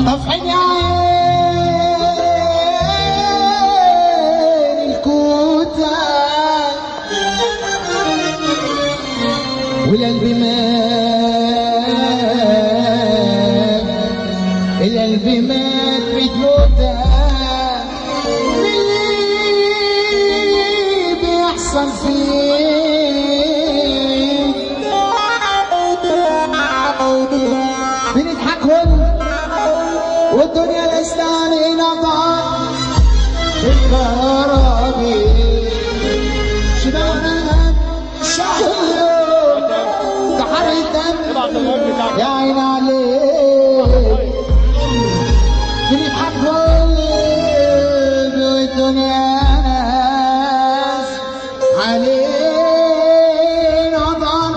طفحني عين الكوتة والقلب مات، القلب مات بتموتة. اللي بيحصل فيه بنضحك والدنيا لسه علينا ضاع الكهربي شبابنا شعله تحريتا يا عين عليك بنضحك والدنيا ناس علينا ضاع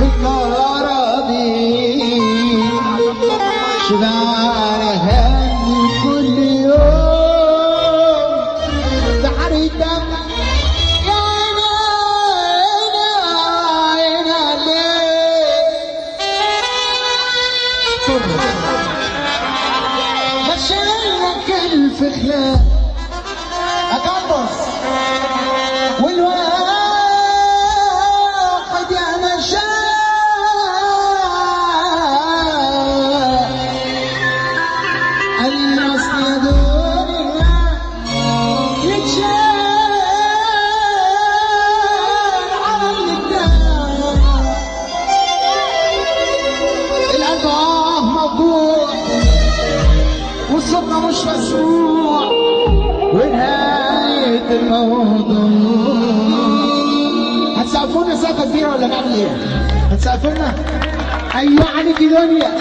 الكهربي شبعانها كل يوم تحري دم يا عينا ليه بشيلك الفخلة أقرص والواحد يا نشاء والصبر مش مسموع ونهاية الموضوع. هتسقفونا سقفة كبيرة ولا نعمل ايه؟ هتسقفونا؟ ايوه عليك دنيا.